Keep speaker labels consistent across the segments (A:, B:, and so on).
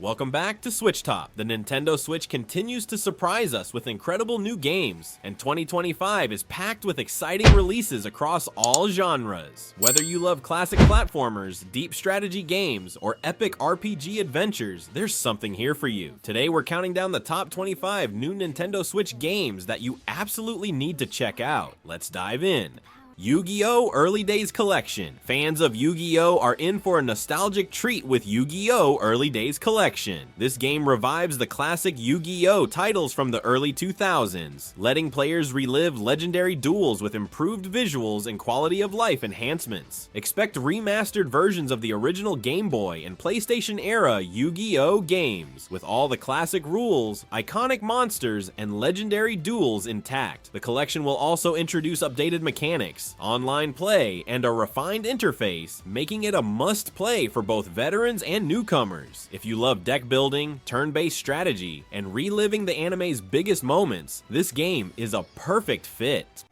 A: Welcome back to SwitchTop. The Nintendo Switch continues to surprise us with incredible new games, and 2025 is packed with exciting releases across all genres. Whether you love classic platformers, deep strategy games, or epic RPG adventures, there's something here for you. Today we're counting down the top 25 new Nintendo Switch games that you absolutely need to check out. Let's dive in. Yu-Gi-Oh! Early Days Collection. Fans of Yu-Gi-Oh! Are in for a nostalgic treat with Yu-Gi-Oh! Early Days Collection. This game revives the classic Yu-Gi-Oh! Titles from the early 2000s, letting players relive legendary duels with improved visuals and quality of life enhancements. Expect remastered versions of the original Game Boy and PlayStation era Yu-Gi-Oh! Games, with all the classic rules, iconic monsters, and legendary duels intact. The collection will also introduce updated mechanics, online play, and a refined interface, making it a must-play for both veterans and newcomers. If you love deck building, turn-based strategy, and reliving the anime's biggest moments, this game is a perfect fit.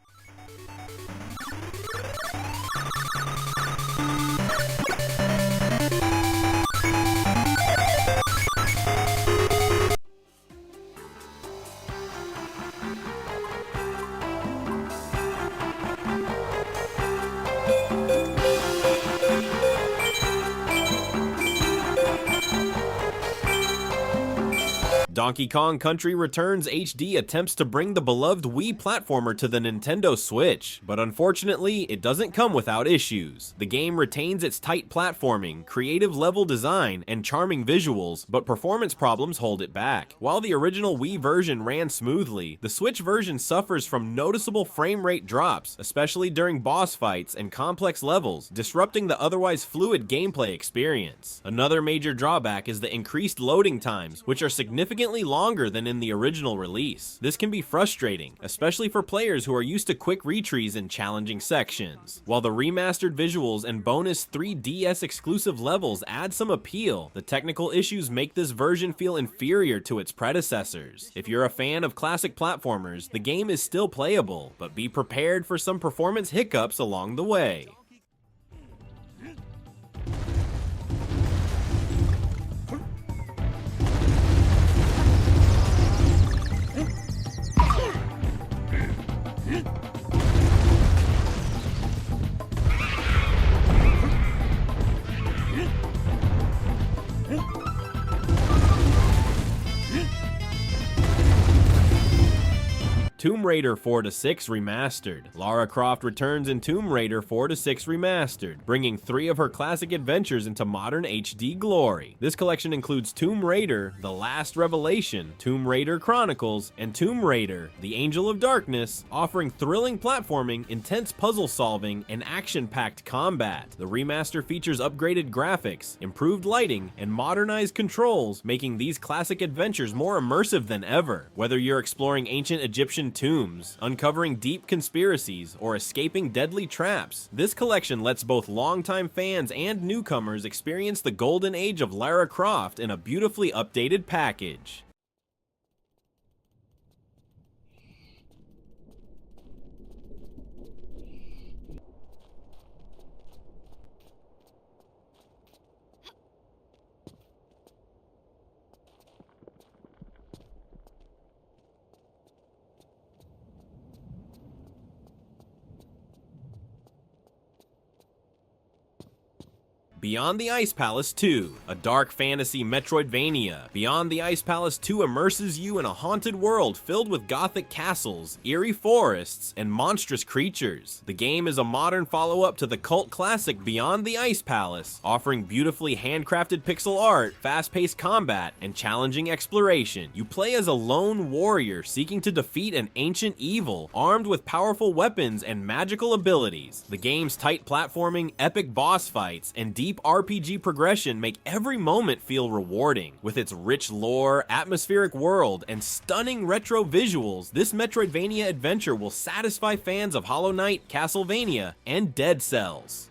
A: Donkey Kong Country Returns HD attempts to bring the beloved Wii platformer to the Nintendo Switch, but unfortunately, it doesn't come without issues. The game retains its tight platforming, creative level design, and charming visuals, but performance problems hold it back. While the original Wii version ran smoothly, the Switch version suffers from noticeable frame rate drops, especially during boss fights and complex levels, disrupting the otherwise fluid gameplay experience. Another major drawback is the increased loading times, which are significantly longer than in the original release. This can be frustrating, especially for players who are used to quick retries in challenging sections. While the remastered visuals and bonus 3DS exclusive levels add some appeal, the technical issues make this version feel inferior to its predecessors. If you're a fan of classic platformers, the game is still playable, but be prepared for some performance hiccups along the way. Tomb Raider 4-6 Remastered. Lara Croft returns in Tomb Raider 4-6 Remastered, bringing 3 of her classic adventures into modern HD glory. This collection includes Tomb Raider: The Last Revelation, Tomb Raider Chronicles, and Tomb Raider: The Angel of Darkness, offering thrilling platforming, intense puzzle solving, and action-packed combat. The remaster features upgraded graphics, improved lighting, and modernized controls, making these classic adventures more immersive than ever. Whether you're exploring ancient Egyptian tombs, uncovering deep conspiracies, or escaping deadly traps, this collection lets both longtime fans and newcomers experience the golden age of Lara Croft in a beautifully updated package. Beyond the Ice Palace 2, a dark fantasy Metroidvania. Beyond the Ice Palace 2 immerses you in a haunted world filled with gothic castles, eerie forests, and monstrous creatures. The game is a modern follow-up to the cult classic Beyond the Ice Palace, offering beautifully handcrafted pixel art, fast-paced combat, and challenging exploration. You play as a lone warrior seeking to defeat an ancient evil, armed with powerful weapons and magical abilities. The game's tight platforming, epic boss fights, and deep RPG progression make every moment feel rewarding. With its rich lore, atmospheric world, and stunning retro visuals, this Metroidvania adventure will satisfy fans of Hollow Knight, Castlevania, and Dead Cells.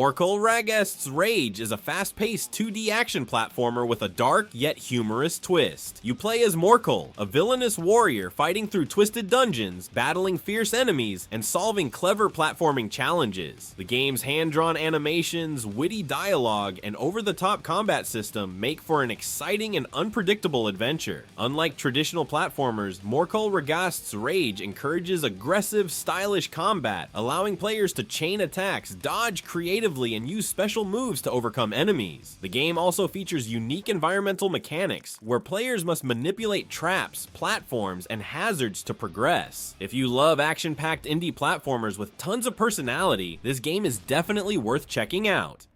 A: Morkull Ragast's Rage is a fast-paced 2D action platformer with a dark yet humorous twist. You play as Morkull, a villainous warrior fighting through twisted dungeons, battling fierce enemies, and solving clever platforming challenges. The game's hand-drawn animations, witty dialogue, and over-the-top combat system make for an exciting and unpredictable adventure. Unlike traditional platformers, Morkull Ragast's Rage encourages aggressive, stylish combat, allowing players to chain attacks, dodge creatively, and use special moves to overcome enemies. The game also features unique environmental mechanics, where players must manipulate traps, platforms, and hazards to progress. If you love action-packed indie platformers with tons of personality, this game is definitely worth checking out.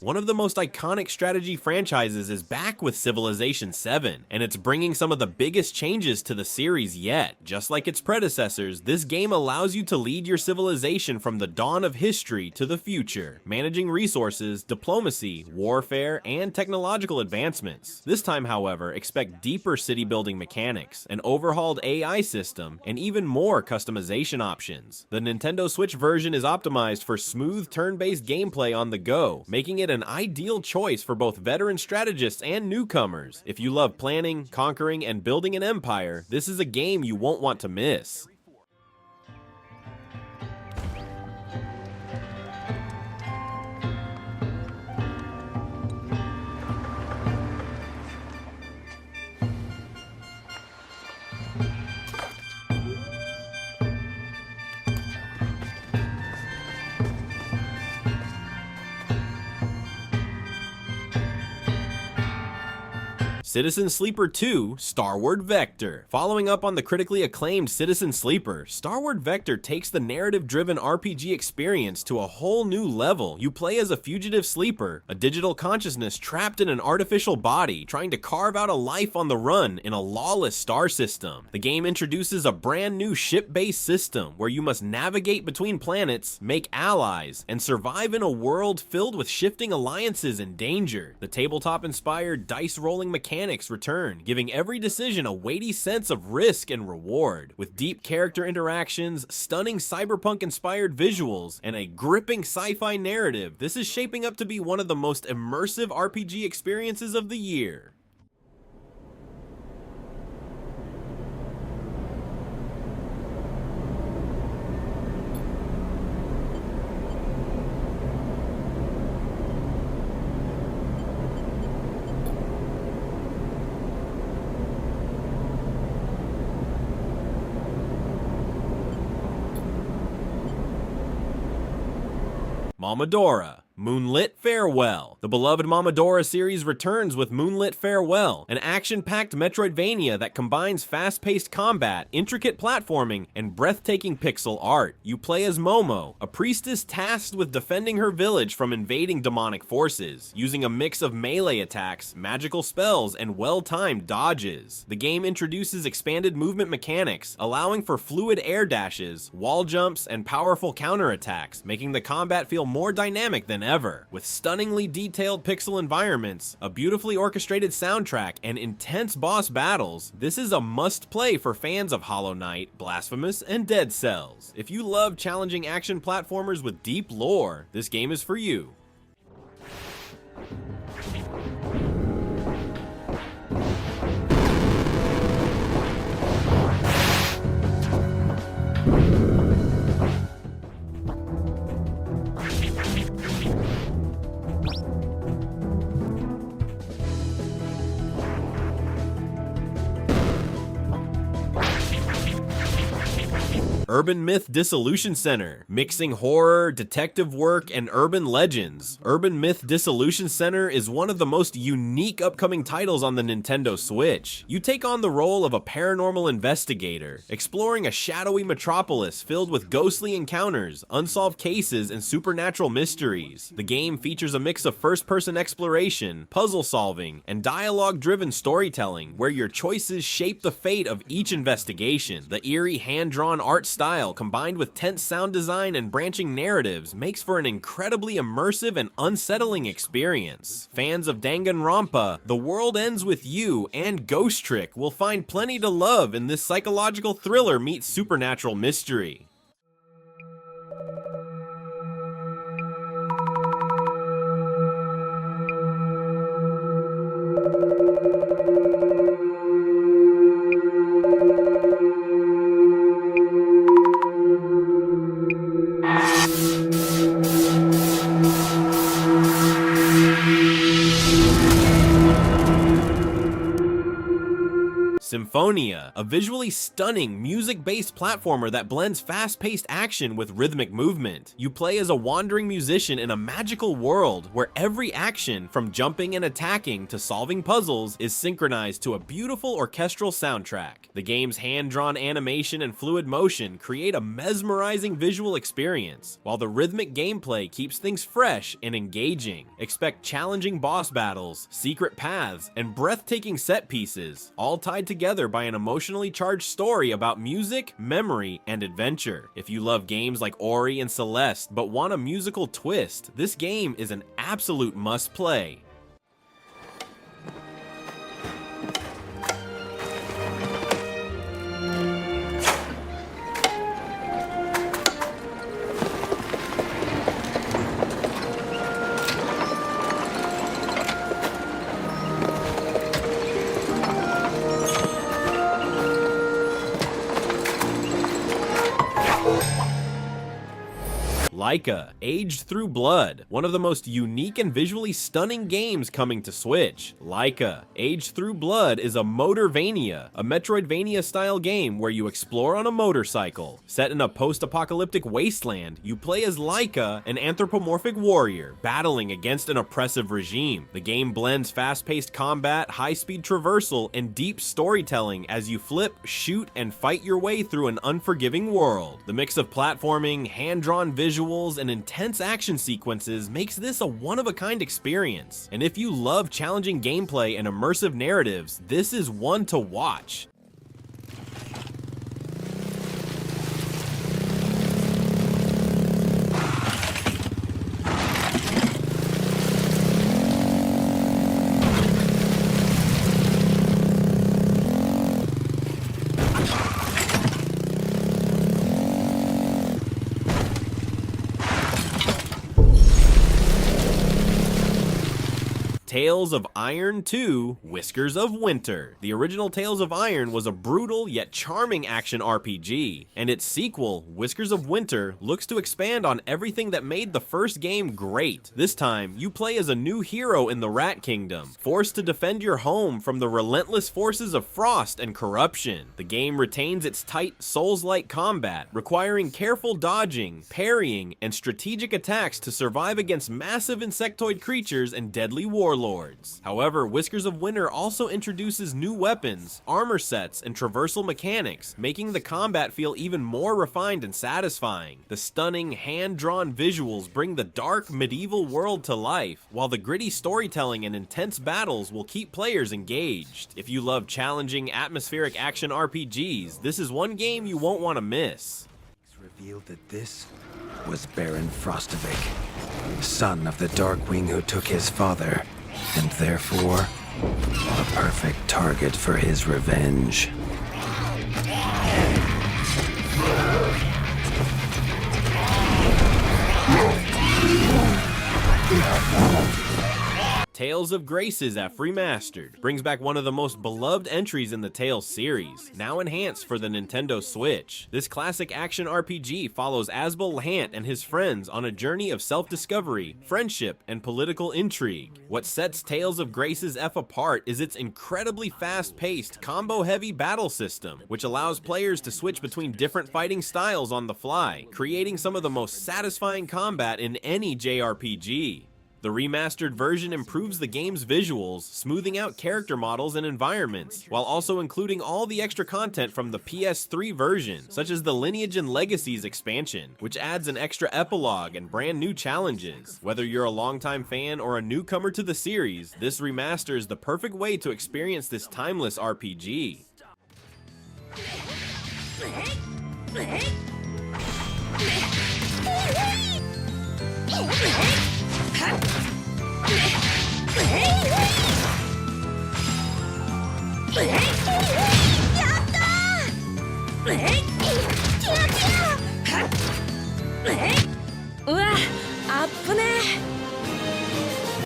A: One of the most iconic strategy franchises is back with Civilization 7, and it's bringing some of the biggest changes to the series yet. Just like its predecessors, this game allows you to lead your civilization from the dawn of history to the future, managing resources, diplomacy, warfare, and technological advancements. This time, however, expect deeper city building mechanics, an overhauled AI system, and even more customization options. The Nintendo Switch version is optimized for smooth turn-based gameplay on the go, making it an ideal choice for both veteran strategists and newcomers. If you love planning, conquering, and building an empire, this is a game you won't want to miss. Citizen Sleeper 2, Starward Vector. Following up on the critically acclaimed Citizen Sleeper, Starward Vector takes the narrative-driven RPG experience to a whole new level. You play as a fugitive sleeper, a digital consciousness trapped in an artificial body, trying to carve out a life on the run in a lawless star system. The game introduces a brand new ship-based system where you must navigate between planets, make allies, and survive in a world filled with shifting alliances and danger. The tabletop-inspired dice-rolling mechanics return, giving every decision a weighty sense of risk and reward. With deep character interactions, stunning cyberpunk-inspired visuals, and a gripping sci-fi narrative, this is shaping up to be one of the most immersive RPG experiences of the year. Momodora, Moonlit Farewell. The beloved Momodora series returns with Moonlit Farewell, an action-packed Metroidvania that combines fast-paced combat, intricate platforming, and breathtaking pixel art. You play as Momo, a priestess tasked with defending her village from invading demonic forces, using a mix of melee attacks, magical spells, and well-timed dodges. The game introduces expanded movement mechanics, allowing for fluid air dashes, wall jumps, and powerful counterattacks, making the combat feel more dynamic than ever. With stunningly detailed pixel environments, a beautifully orchestrated soundtrack, and intense boss battles, this is a must-play for fans of Hollow Knight, Blasphemous, and Dead Cells. If you love challenging action platformers with deep lore, this game is for you. Urban Myth Dissolution Center, mixing horror, detective work, and urban legends. Urban Myth Dissolution Center is one of the most unique upcoming titles on the Nintendo Switch. You take on the role of a paranormal investigator, exploring a shadowy metropolis filled with ghostly encounters, unsolved cases, and supernatural mysteries. The game features a mix of first-person exploration, puzzle solving, and dialogue-driven storytelling, where your choices shape the fate of each investigation. The eerie hand-drawn art style, combined with tense sound design and branching narratives, makes for an incredibly immersive and unsettling experience. Fans of Danganronpa, The World Ends With You, and Ghost Trick will find plenty to love in this psychological thriller meets supernatural mystery. Symphonia, a visually stunning, music-based platformer that blends fast-paced action with rhythmic movement. You play as a wandering musician in a magical world where every action, from jumping and attacking to solving puzzles, is synchronized to a beautiful orchestral soundtrack. The game's hand-drawn animation and fluid motion create a mesmerizing visual experience, while the rhythmic gameplay keeps things fresh and engaging. Expect challenging boss battles, secret paths, and breathtaking set pieces, all tied together by an emotionally charged story about music, memory, and adventure. If you love games like Ori and Celeste but want a musical twist, this game is an absolute must-play. Laika, Aged Through Blood, one of the most unique and visually stunning games coming to Switch. Laika, Aged Through Blood is a Motorvania, a Metroidvania-style game where you explore on a motorcycle. Set in a post-apocalyptic wasteland, you play as Laika, an anthropomorphic warrior, battling against an oppressive regime. The game blends fast-paced combat, high-speed traversal, and deep storytelling as you flip, shoot, and fight your way through an unforgiving world. The mix of platforming, hand-drawn visuals, and intense action sequences makes this a one-of-a-kind experience. And if you love challenging gameplay and immersive narratives, this is one to watch. Tales of Iron 2: Whiskers of Winter. The original Tales of Iron was a brutal yet charming action RPG, and its sequel, Whiskers of Winter, looks to expand on everything that made the first game great. This time, you play as a new hero in the Rat Kingdom, forced to defend your home from the relentless forces of frost and corruption. The game retains its tight, Souls-like combat, requiring careful dodging, parrying, and strategic attacks to survive against massive insectoid creatures and deadly warlords. However, Whiskers of Winter also introduces new weapons, armor sets, and traversal mechanics, making the combat feel even more refined and satisfying. The stunning, hand-drawn visuals bring the dark, medieval world to life, while the gritty storytelling and intense battles will keep players engaged. If you love challenging, atmospheric action RPGs, this is one game you won't want to miss.
B: It's revealed that this was Baron Frostovic, son of the Darkwing who took his father, and therefore, a perfect target for his revenge.
A: Tales of Graces F Remastered brings back one of the most beloved entries in the Tales series, now enhanced for the Nintendo Switch. This classic action RPG follows Asbel Lant and his friends on a journey of self-discovery, friendship, and political intrigue. What sets Tales of Graces F apart is its incredibly fast-paced, combo-heavy battle system, which allows players to switch between different fighting styles on the fly, creating some of the most satisfying combat in any JRPG. The remastered version improves the game's visuals, smoothing out character models and environments, while also including all the extra content from the PS3 version, such as the Lineage and Legacies expansion, which adds an extra epilogue and brand new challenges. Whether you're a longtime fan or a newcomer to the series, this remaster is the perfect way to experience this timeless RPG.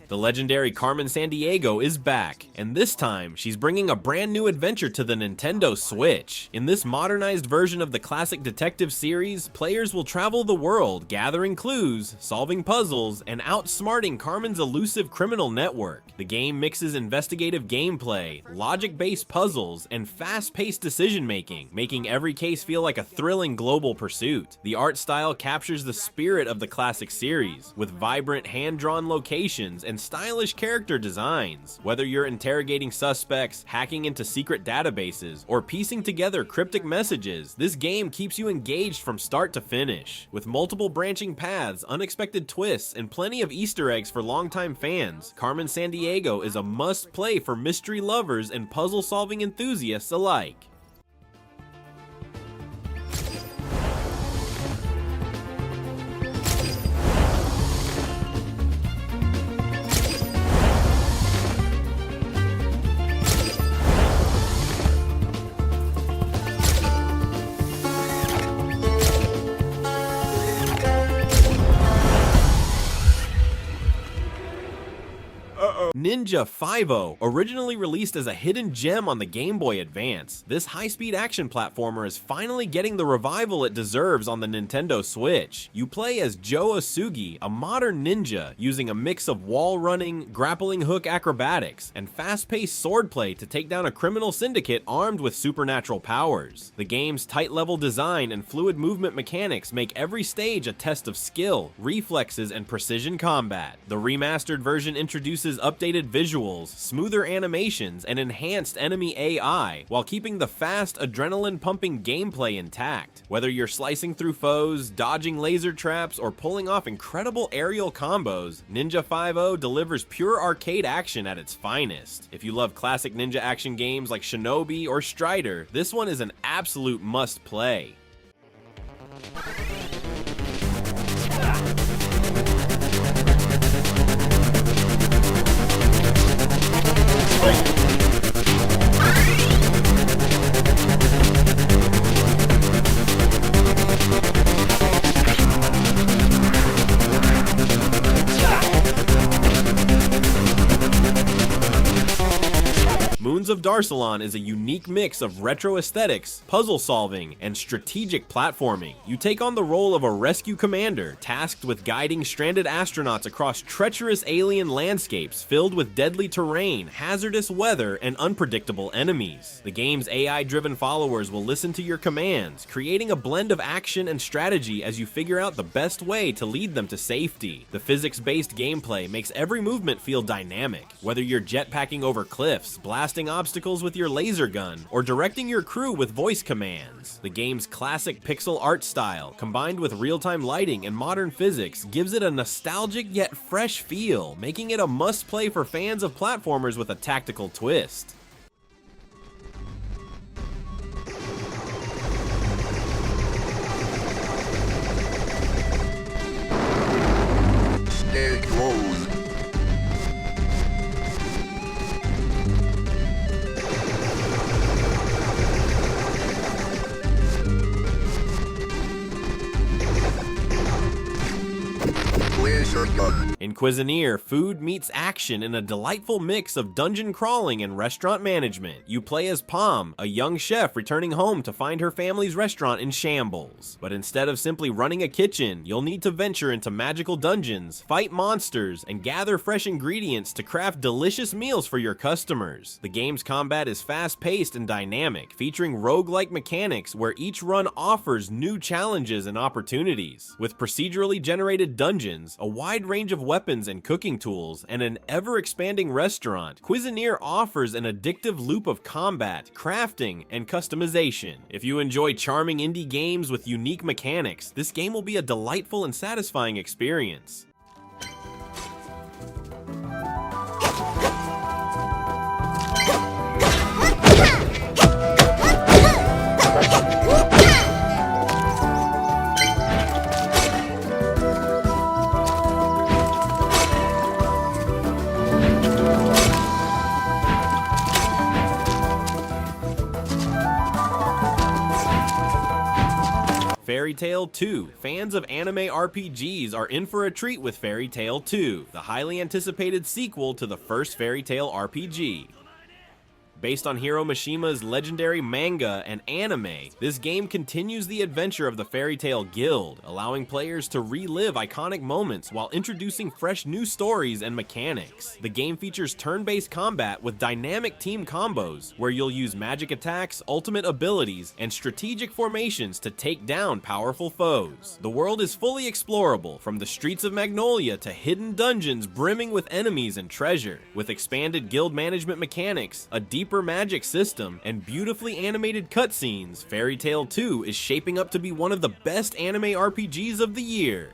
A: The legendary Carmen Sandiego is back, and this time, she's bringing a brand new adventure to the Nintendo Switch. In this modernized version of the classic detective series, players will travel the world, gathering clues, solving puzzles, and outsmarting Carmen's elusive criminal network. The game mixes investigative gameplay, logic-based puzzles, and fast-paced decision-making, making every case feel like a thrilling global pursuit. The art style captures the spirit of the classic series, with vibrant hand-drawn locations and stylish character designs. Whether you're interrogating suspects, hacking into secret databases, or piecing together cryptic messages, this game keeps you engaged from start to finish. With multiple branching paths, unexpected twists, and plenty of Easter eggs for longtime fans, Carmen Sandiego is a must-play for mystery lovers and puzzle-solving enthusiasts alike. Ninja 5-0, originally released as a hidden gem on the Game Boy Advance, this high-speed action platformer is finally getting the revival it deserves on the Nintendo Switch. You play as Joe Asugi, a modern ninja, using a mix of wall running, grappling hook acrobatics, and fast-paced swordplay to take down a criminal syndicate armed with supernatural powers. The game's tight-level design and fluid movement mechanics make every stage a test of skill, reflexes, and precision combat. The remastered version introduces updated visuals, smoother animations, and enhanced enemy AI, while keeping the fast, adrenaline-pumping gameplay intact. Whether you're slicing through foes, dodging laser traps, or pulling off incredible aerial combos, Ninja 5-0 delivers pure arcade action at its finest. If you love classic ninja action games like Shinobi or Strider, this one is an absolute must-play. Moons of Darsalon is a unique mix of retro aesthetics, puzzle solving, and strategic platforming. You take on the role of a rescue commander, tasked with guiding stranded astronauts across treacherous alien landscapes filled with deadly terrain, hazardous weather, and unpredictable enemies. The game's AI-driven followers will listen to your commands, creating a blend of action and strategy as you figure out the best way to lead them to safety. The physics-based gameplay makes every movement feel dynamic, whether you're jetpacking over cliffs, blasting obstacles with your laser gun, or directing your crew with voice commands. The game's classic pixel art style, combined with real-time lighting and modern physics, gives it a nostalgic yet fresh feel, making it a must-play for fans of platformers with a tactical twist. In Cuisineer, food meets action in a delightful mix of dungeon crawling and restaurant management. You play as Palm, a young chef returning home to find her family's restaurant in shambles. But instead of simply running a kitchen, you'll need to venture into magical dungeons, fight monsters, and gather fresh ingredients to craft delicious meals for your customers. The game's combat is fast-paced and dynamic, featuring roguelike mechanics where each run offers new challenges and opportunities. With procedurally generated dungeons, a wide range of weapons and cooking tools, and an ever-expanding restaurant, Cuisineer offers an addictive loop of combat, crafting, and customization. If you enjoy charming indie games with unique mechanics, this game will be a delightful and satisfying experience. Fairy Tail 2. Fans of anime RPGs are in for a treat with Fairy Tail 2, the highly anticipated sequel to the first Fairy Tail RPG. Based on Hiro Mishima's legendary manga and anime, this game continues the adventure of the Fairy Tail Guild, allowing players to relive iconic moments while introducing fresh new stories and mechanics. The game features turn-based combat with dynamic team combos, where you'll use magic attacks, ultimate abilities, and strategic formations to take down powerful foes. The world is fully explorable, from the streets of Magnolia to hidden dungeons brimming with enemies and treasure. With expanded guild management mechanics, a deeper magic system, and beautifully animated cutscenes, Fairy Tail 2 is shaping up to be one of the best anime RPGs of the year.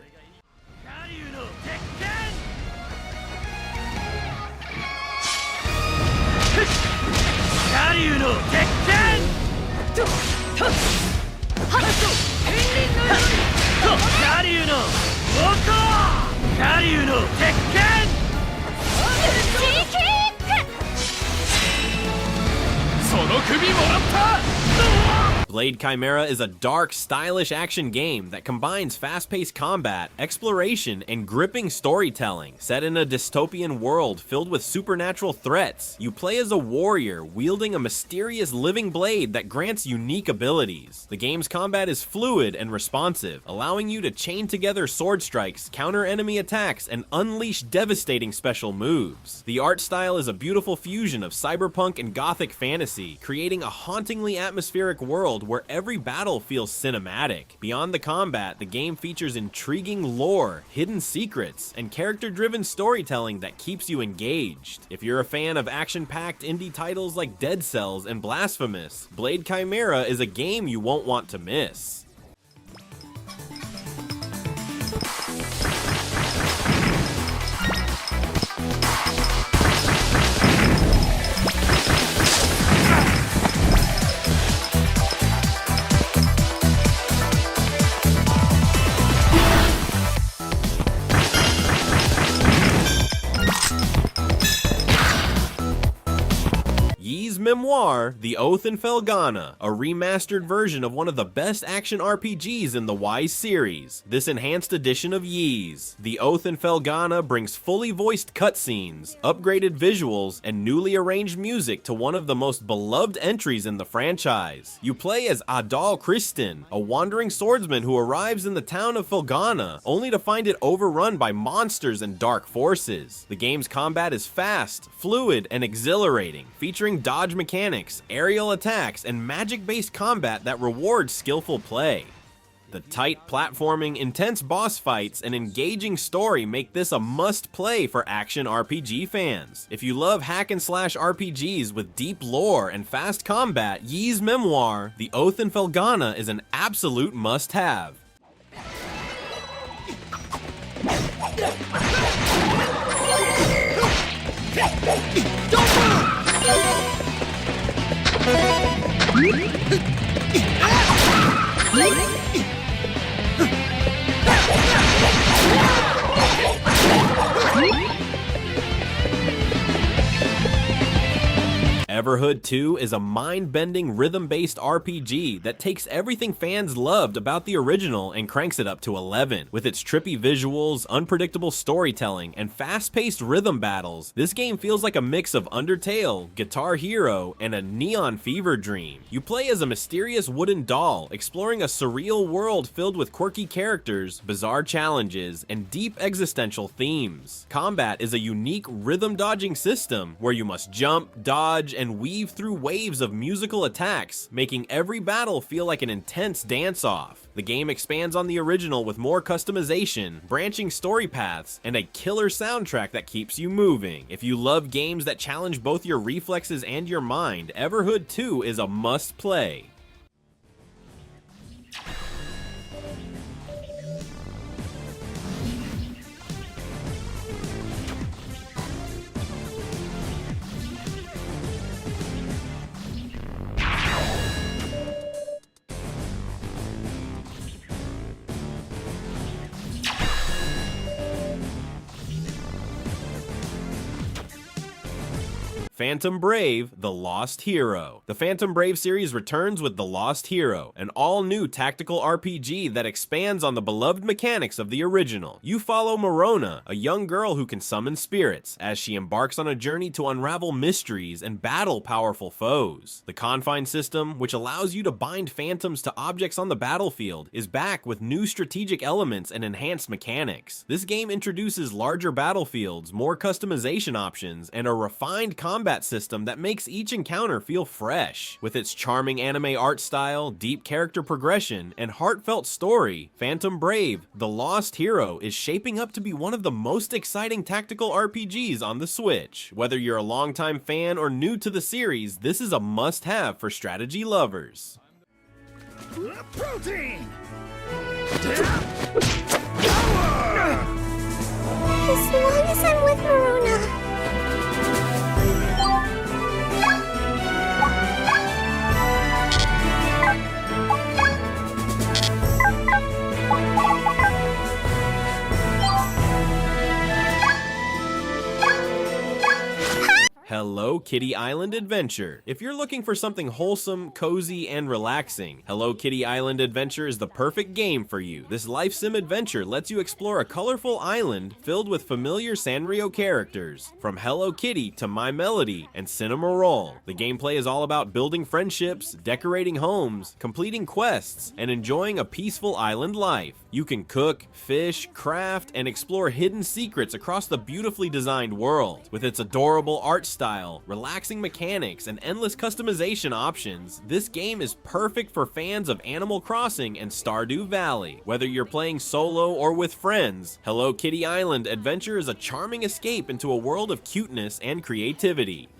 A: Blade Chimera is a dark, stylish action game that combines fast-paced combat, exploration, and gripping storytelling. Set in a dystopian world filled with supernatural threats, you play as a warrior wielding a mysterious living blade that grants unique abilities. The game's combat is fluid and responsive, allowing you to chain together sword strikes, counter enemy attacks, and unleash devastating special moves. The art style is a beautiful fusion of cyberpunk and gothic fantasy, creating a hauntingly atmospheric world where every battle feels cinematic. Beyond the combat, the game features intriguing lore, hidden secrets, and character-driven storytelling that keeps you engaged. If you're a fan of action-packed indie titles like Dead Cells and Blasphemous, Blade Chimera is a game you won't want to miss. Memoire, The Oath in Felghana, a remastered version of one of the best action RPGs in the Wise series. This enhanced edition of Ys, The Oath in Felghana, brings fully voiced cutscenes, upgraded visuals, and newly arranged music to one of the most beloved entries in the franchise. You play as Adal Kristin, a wandering swordsman who arrives in the town of Felghana, only to find it overrun by monsters and dark forces. The game's combat is fast, fluid, and exhilarating, featuring dodge mechanics, aerial attacks, and magic-based combat that rewards skillful play. The tight platforming, intense boss fights, and engaging story make this a must-play for action RPG fans. If you love hack-and-slash RPGs with deep lore and fast combat, Ys Memoire, The Oath in Felghana is an absolute must-have. Everhood 2 is a mind-bending rhythm-based RPG that takes everything fans loved about the original and cranks it up to 11. With its trippy visuals, unpredictable storytelling, and fast-paced rhythm battles, this game feels like a mix of Undertale, Guitar Hero, and a neon fever dream. You play as a mysterious wooden doll, exploring a surreal world filled with quirky characters, bizarre challenges, and deep existential themes. Combat is a unique rhythm-dodging system where you must jump, dodge, and weave through waves of musical attacks, making every battle feel like an intense dance-off. The game expands on the original with more customization, branching story paths, and a killer soundtrack that keeps you moving. If you love games that challenge both your reflexes and your mind, Everhood 2 is a must-play. Phantom Brave: The Lost Hero. The Phantom Brave series returns with The Lost Hero, an all-new tactical RPG that expands on the beloved mechanics of the original. You follow Morona, a young girl who can summon spirits, as she embarks on a journey to unravel mysteries and battle powerful foes. The Confine system, which allows you to bind phantoms to objects on the battlefield, is back with new strategic elements and enhanced mechanics. This game introduces larger battlefields, more customization options, and a refined combat system that makes each encounter feel fresh. With its charming anime art style, deep character progression, and heartfelt story, Phantom Brave: The Lost Hero is shaping up to be one of the most exciting tactical RPGs on the Switch. Whether you're a longtime fan or new to the series, this is a must-have for strategy lovers.
C: Protein!
D: As long as I'm with Morona.
A: Hello Kitty Island Adventure. If you're looking for something wholesome, cozy, and relaxing, Hello Kitty Island Adventure is the perfect game for you. This life sim adventure lets you explore a colorful island filled with familiar Sanrio characters, from Hello Kitty to My Melody and Cinema Roll. The gameplay is all about building friendships, decorating homes, completing quests, and enjoying a peaceful island life. You can cook, fish, craft, and explore hidden secrets across the beautifully designed world. With its adorable art style, relaxing mechanics, and endless customization options, this game is perfect for fans of Animal Crossing and Stardew Valley. Whether you're playing solo or with friends, Hello Kitty Island Adventure is a charming escape into a world of cuteness and creativity.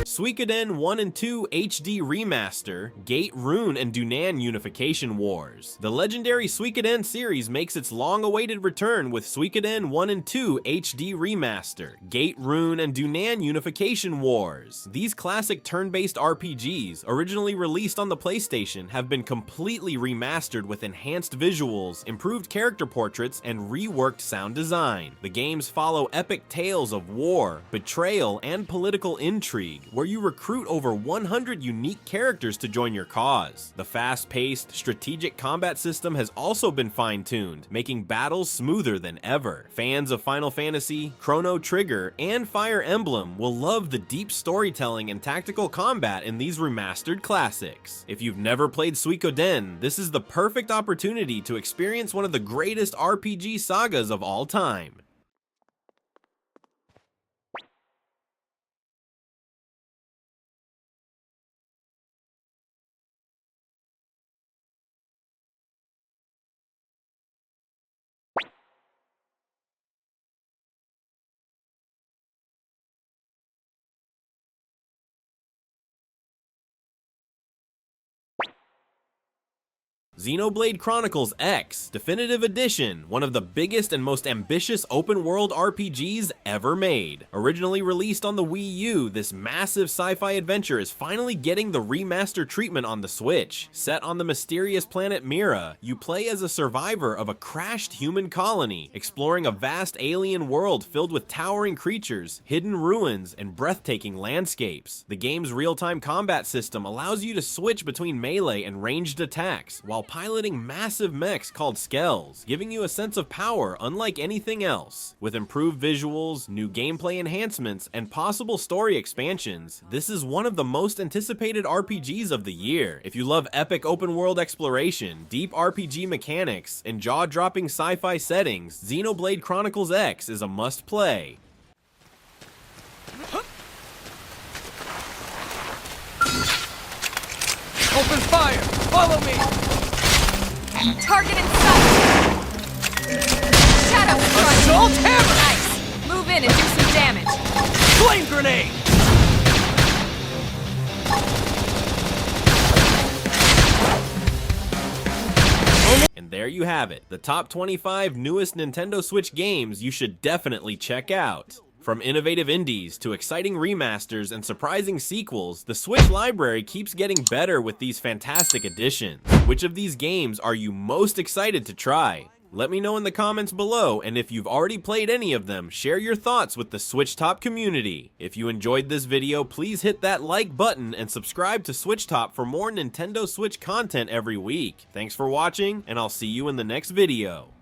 A: Suikoden 1 and 2 HD Remaster, Gate Rune and Dunan Unification Wars. The legendary Suikoden series makes its long-awaited return with Suikoden 1 and 2 HD Remaster, Gate Rune and Dunan Unification Wars. These classic turn-based RPGs, originally released on the PlayStation, have been completely remastered with enhanced visuals, improved character portraits, and reworked sound design. The games follow epic tales of war, betrayal, and political intrigue, where you recruit over 100 unique characters to join your cause. The fast-paced, strategic combat system has also been fine-tuned, making battles smoother than ever. Fans of Final Fantasy, Chrono Trigger, and Fire Emblem will love the deep storytelling and tactical combat in these remastered classics. If you've never played Suikoden, this is the perfect opportunity to experience one of the greatest RPG sagas of all time. Xenoblade Chronicles X Definitive Edition, one of the biggest and most ambitious open-world RPGs ever made. Originally released on the Wii U, this massive sci-fi adventure is finally getting the remaster treatment on the Switch. Set on the mysterious planet Mira, you play as a survivor of a crashed human colony, exploring a vast alien world filled with towering creatures, hidden ruins, and breathtaking landscapes. The game's real-time combat system allows you to switch between melee and ranged attacks, while piloting massive mechs called skells, giving you a sense of power unlike anything else. With improved visuals, new gameplay enhancements, and possible story expansions, this is one of the most anticipated RPGs of the year. If you love epic open-world exploration, deep RPG mechanics, and jaw-dropping sci-fi settings, Xenoblade Chronicles X is a must-play.
C: Open fire! Follow me!
E: Target in sight! Shadow strike!
C: Assault hammer!
E: Nice! Move in and do some damage!
C: Flame grenade!
A: And there you have it, the top 25 newest Nintendo Switch games you should definitely check out. From innovative indies to exciting remasters and surprising sequels, the Switch library keeps getting better with these fantastic additions. Which of these games are you most excited to try? Let me know in the comments below, and if you've already played any of them, share your thoughts with the SwitchTop community. If you enjoyed this video, please hit that like button and subscribe to SwitchTop for more Nintendo Switch content every week. Thanks for watching, and I'll see you in the next video.